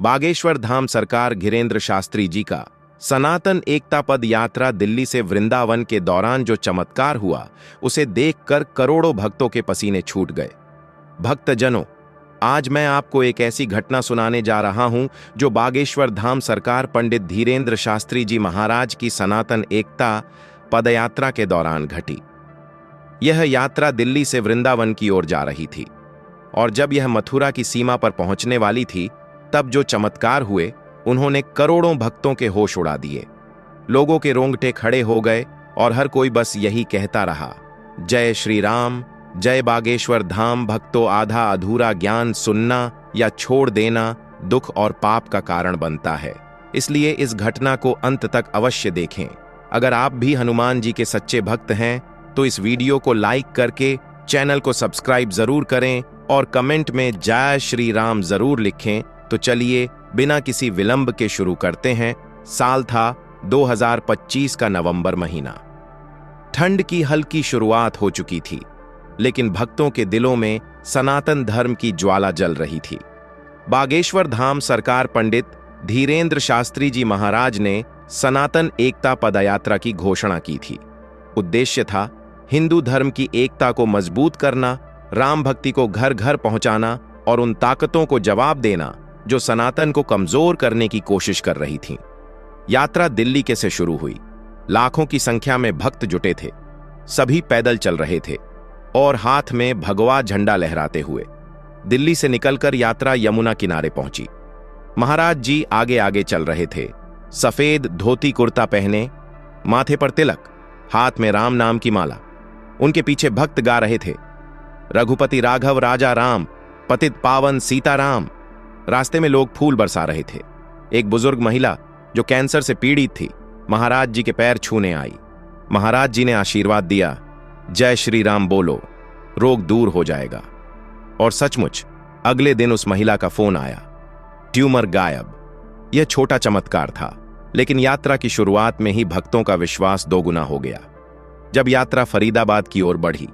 बागेश्वर धाम सरकार धीरेंद्र शास्त्री जी का सनातन एकता पद यात्रा दिल्ली से वृंदावन के दौरान जो चमत्कार हुआ, उसे देखकर करोड़ों भक्तों के पसीने छूट गए। भक्तजनों, आज मैं आपको एक ऐसी घटना सुनाने जा रहा हूं जो बागेश्वर धाम सरकार पंडित धीरेंद्र शास्त्री जी महाराज की सनातन एकता पदयात्रा के दौरान घटी। यह यात्रा दिल्ली से वृंदावन की ओर जा रही थी और जब यह मथुरा की सीमा पर पहुंचने वाली थी, तब जो चमत्कार हुए उन्होंने करोड़ों भक्तों के होश उड़ा दिए। लोगों के रोंगटे खड़े हो गए और हर कोई बस यही कहता रहा, जय श्री राम, जय बागेश्वर धाम। भक्तों, आधा अधूरा ज्ञान सुनना या छोड़ देना दुख और पाप का कारण बनता है, इसलिए इस घटना को अंत तक अवश्य देखें। अगर आप भी हनुमान जी के सच्चे भक्त हैं तो इस वीडियो को लाइक करके चैनल को सब्सक्राइब जरूर करें और कमेंट में जय श्री राम जरूर लिखें। तो चलिए बिना किसी विलंब के शुरू करते हैं। साल था 2025 का नवंबर महीना। ठंड की हल्की शुरुआत हो चुकी थी, लेकिन भक्तों के दिलों में सनातन धर्म की ज्वाला जल रही थी। बागेश्वर धाम सरकार पंडित धीरेंद्र शास्त्री जी महाराज ने सनातन एकता पदयात्रा की घोषणा की थी। उद्देश्य था हिंदू धर्म की एकता को मजबूत करना, राम भक्ति को घर घर पहुंचाना और उन ताकतों को जवाब देना जो सनातन को कमजोर करने की कोशिश कर रही थीं। यात्रा दिल्ली के से शुरू हुई। लाखों की संख्या में भक्त जुटे थे। सभी पैदल चल रहे थे और हाथ में भगवा झंडा लहराते हुए। दिल्ली से निकलकर यात्रा यमुना किनारे पहुंची। महाराज जी आगे आगे चल रहे थे, सफेद धोती कुर्ता पहने, माथे पर तिलक, हाथ में राम नाम की माला। उनके पीछे भक्त गा रहे थे, रघुपति राघव राजा राम, पतित पावन सीताराम। रास्ते में लोग फूल बरसा रहे थे। एक बुजुर्ग महिला जो कैंसर से पीड़ित थी, महाराज जी के पैर छूने आई। महाराज जी ने आशीर्वाद दिया, जय श्री राम बोलो, रोग दूर हो जाएगा। और सचमुच अगले दिन उस महिला का फोन आया, ट्यूमर गायब। यह छोटा चमत्कार था, लेकिन यात्रा की शुरुआत में ही भक्तों का विश्वास दोगुना हो गया। जब यात्रा फरीदाबाद की ओर बढ़ी,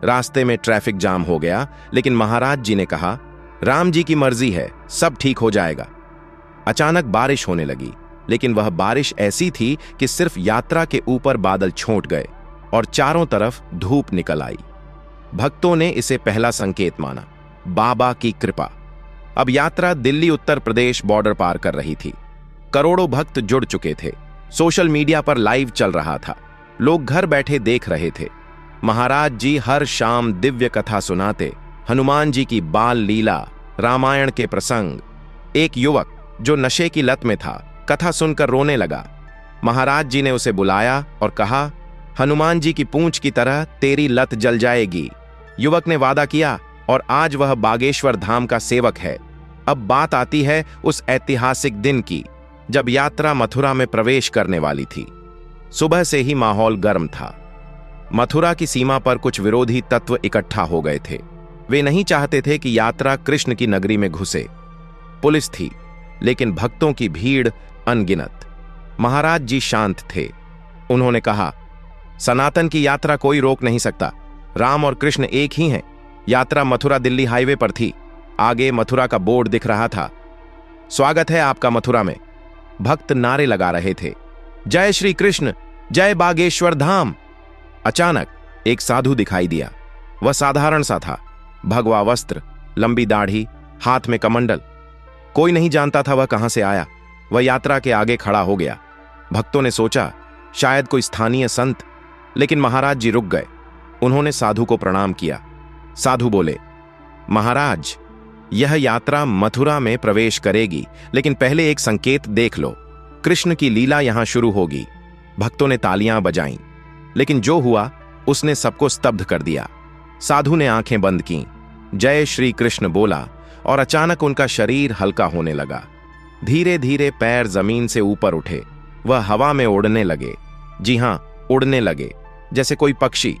रास्ते में ट्रैफिक जाम हो गया, लेकिन महाराज जी ने कहा, राम जी की मर्जी है, सब ठीक हो जाएगा। अचानक बारिश होने लगी, लेकिन वह बारिश ऐसी थी कि सिर्फ यात्रा के ऊपर बादल छोंट गए और चारों तरफ धूप निकल आई। भक्तों ने इसे पहला संकेत माना, बाबा की कृपा। अब यात्रा दिल्ली उत्तर प्रदेश बॉर्डर पार कर रही थी। करोड़ों भक्त जुड़ चुके थे। सोशल मीडिया पर लाइव चल रहा था। लोग घर बैठे देख रहे थे। महाराज जी हर शाम दिव्य कथा सुनाते, हनुमान जी की बाल लीला, रामायण के प्रसंग। एक युवक जो नशे की लत में था, कथा सुनकर रोने लगा। महाराज जी ने उसे बुलाया और कहा, हनुमान जी की पूंछ की तरह तेरी लत जल जाएगी। युवक ने वादा किया और आज वह बागेश्वर धाम का सेवक है। अब बात आती है उस ऐतिहासिक दिन की, जब यात्रा मथुरा में प्रवेश करने वाली थी। सुबह से ही माहौल गर्म था। मथुरा की सीमा पर कुछ विरोधी तत्व इकट्ठा हो गए थे। वे नहीं चाहते थे कि यात्रा कृष्ण की नगरी में घुसे। पुलिस थी, लेकिन भक्तों की भीड़ अनगिनत। महाराज जी शांत थे। उन्होंने कहा, सनातन की यात्रा कोई रोक नहीं सकता। राम और कृष्ण एक ही हैं। यात्रा मथुरा दिल्ली हाईवे पर थी। आगे मथुरा का बोर्ड दिख रहा था, स्वागत है आपका मथुरा में। भक्त नारे लगा रहे थे, जय श्री कृष्ण, जय बागेश्वर धाम। अचानक एक साधु दिखाई दिया। वह साधारण सा था, भगवा वस्त्र, लंबी दाढ़ी, हाथ में कमंडल। कोई नहीं जानता था वह कहां से आया। वह यात्रा के आगे खड़ा हो गया। भक्तों ने सोचा शायद कोई स्थानीय संत, लेकिन महाराज जी रुक गए। उन्होंने साधु को प्रणाम किया। साधु बोले, महाराज, यह यात्रा मथुरा में प्रवेश करेगी, लेकिन पहले एक संकेत देख लो। कृष्ण की लीला यहां शुरू होगी। भक्तों ने तालियां बजाईं, लेकिन जो हुआ उसने सबको स्तब्ध कर दिया। साधु ने आंखें बंद कीं, जय श्री कृष्ण बोला और अचानक उनका शरीर हल्का होने लगा। धीरे धीरे पैर जमीन से ऊपर उठे। वह हवा में उड़ने लगे। जी हां, उड़ने लगे, जैसे कोई पक्षी।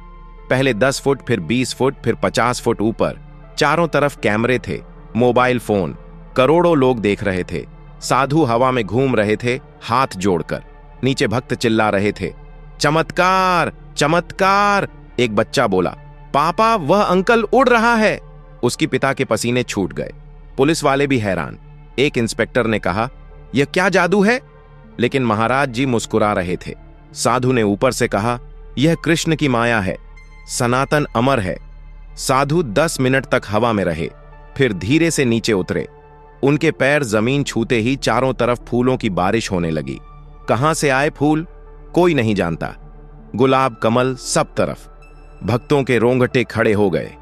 पहले 10 फुट, फिर 20 फुट, फिर 50 फुट ऊपर। चारों तरफ कैमरे थे, मोबाइल फोन। करोड़ों लोग देख रहे थे। साधु हवा में घूम रहे थे, हाथ जोड़कर। नीचे भक्त चिल्ला रहे थे, चमत्कार, चमत्कार। एक बच्चा बोला, पापा, वह अंकल उड़ रहा है। उसकी पिता के पसीने छूट गए। पुलिस वाले भी हैरान। एक इंस्पेक्टर ने कहा, यह क्या जादू है? लेकिन महाराज जी मुस्कुरा रहे थे। साधु ने ऊपर से कहा, यह कृष्ण की माया है, सनातन अमर है। साधु 10 मिनट तक हवा में रहे, फिर धीरे से नीचे उतरे। उनके पैर जमीन छूते ही चारों तरफ फूलों की बारिश होने लगी। कहां से आए फूल कोई नहीं जानता, गुलाब कमल सब तरफ। भक्तों के रोंगटे खड़े हो गए।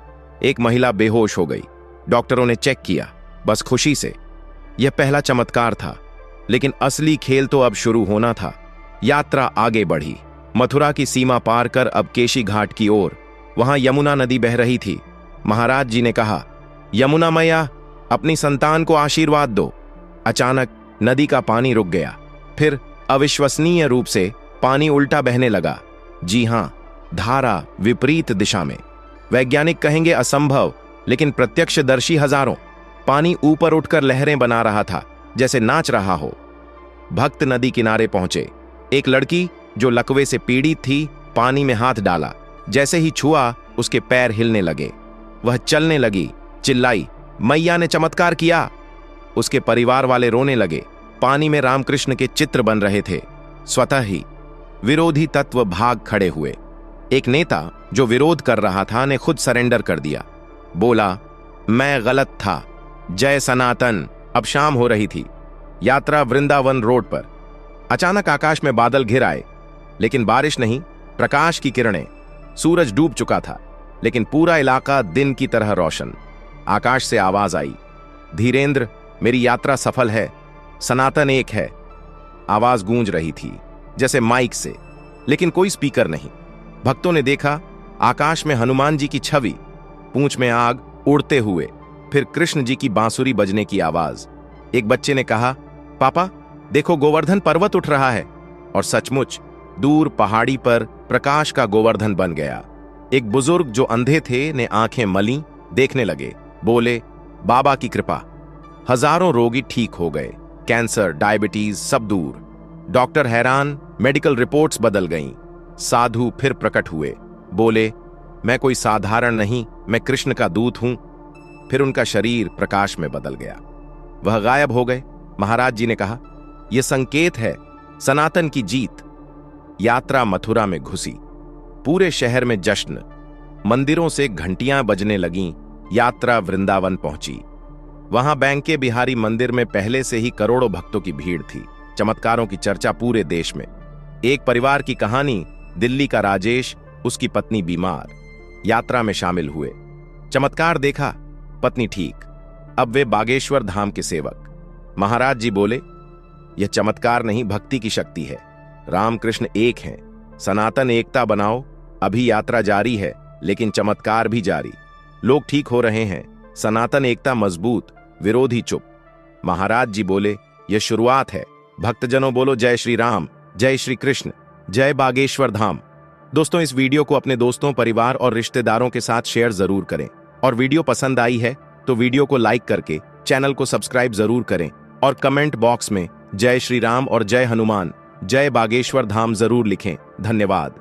एक महिला बेहोश हो गई। डॉक्टरों ने चेक किया, बस खुशी से। यह पहला चमत्कार था, लेकिन असली खेल तो अब शुरू होना था। यात्रा आगे बढ़ी, मथुरा की सीमा पार कर अब केशी घाट की ओर। वहां यमुना नदी बह रही थी। महाराज जी ने कहा, यमुना मैया, अपनी संतान को आशीर्वाद दो। अचानक नदी का पानी रुक गया। फिर अविश्वसनीय रूप से पानी उल्टा बहने लगा। जी हां, धारा विपरीत दिशा में। वैज्ञानिक कहेंगे असंभव, लेकिन प्रत्यक्षदर्शी हजारों। पानी ऊपर उठकर लहरें बना रहा था, जैसे नाच रहा हो। भक्त नदी किनारे पहुंचे। एक लड़की जो लकवे से पीड़ित थी, पानी में हाथ डाला। जैसे ही छुआ, उसके पैर हिलने लगे। वह चलने लगी, चिल्लाई, मैया ने चमत्कार किया। उसके परिवार वाले रोने लगे। पानी में रामकृष्ण के चित्र बन रहे थे। स्वतः ही विरोधी तत्व भाग खड़े हुए। एक नेता जो विरोध कर रहा था ने खुद सरेंडर कर दिया। बोला, मैं गलत था, जय सनातन। अब शाम हो रही थी। यात्रा वृंदावन रोड पर। अचानक आकाश में बादल घिर आए, लेकिन बारिश नहीं, प्रकाश की किरणें। सूरज डूब चुका था, लेकिन पूरा इलाका दिन की तरह रोशन। आकाश से आवाज आई, धीरेंद्र, मेरी यात्रा सफल है, सनातन एक है। आवाज गूंज रही थी, जैसे माइक से, लेकिन कोई स्पीकर नहीं। भक्तों ने देखा, आकाश में हनुमान जी की छवि, पूंछ में आग, उड़ते हुए। फिर कृष्ण जी की बांसुरी बजने की आवाज। एक बच्चे ने कहा, पापा देखो, गोवर्धन पर्वत उठ रहा है। और सचमुच दूर पहाड़ी पर प्रकाश का गोवर्धन बन गया। एक बुजुर्ग जो अंधे थे ने आंखें मली, देखने लगे। बोले, बाबा की कृपा। हजारों रोगी ठीक हो गए। कैंसर, डायबिटीज सब दूर। डॉक्टर हैरान, मेडिकल रिपोर्ट्स बदल गईं। साधु फिर प्रकट हुए। बोले, मैं कोई साधारण नहीं, मैं कृष्ण का दूत हूं। फिर उनका शरीर प्रकाश में बदल गया। वह गायब हो गए। महाराज जी ने कहा, यह संकेत है सनातन की जीत। यात्रा मथुरा में घुसी। पूरे शहर में जश्न। मंदिरों से घंटियां बजने लगीं। यात्रा वृंदावन पहुंची। वहां बैंके बिहारी मंदिर में पहले से ही करोड़ों भक्तों की भीड़ थी। चमत्कारों की चर्चा पूरे देश में। एक परिवार की कहानी, दिल्ली का राजेश, उसकी पत्नी बीमार। यात्रा में शामिल हुए। चमत्कार देखा, पत्नी ठीक। अब वे बागेश्वर धाम के सेवक। महाराज जी बोले, यह चमत्कार नहीं, भक्ति की शक्ति है। रामकृष्ण एक हैं, सनातन एकता बनाओ। अभी यात्रा जारी है, लेकिन चमत्कार भी जारी। लोग ठीक हो रहे हैं, सनातन एकता मजबूत, विरोधी चुप। महाराज जी बोले, यह शुरुआत है। भक्तजनों बोलो, जय श्री राम, जय श्री कृष्ण, जय बागेश्वर धाम। दोस्तों, इस वीडियो को अपने दोस्तों, परिवार और रिश्तेदारों के साथ शेयर जरूर करें। और वीडियो पसंद आई है तो वीडियो को लाइक करके चैनल को सब्सक्राइब जरूर करें। और कमेंट बॉक्स में जय श्री राम और जय हनुमान, जय बागेश्वर धाम जरूर लिखें। धन्यवाद।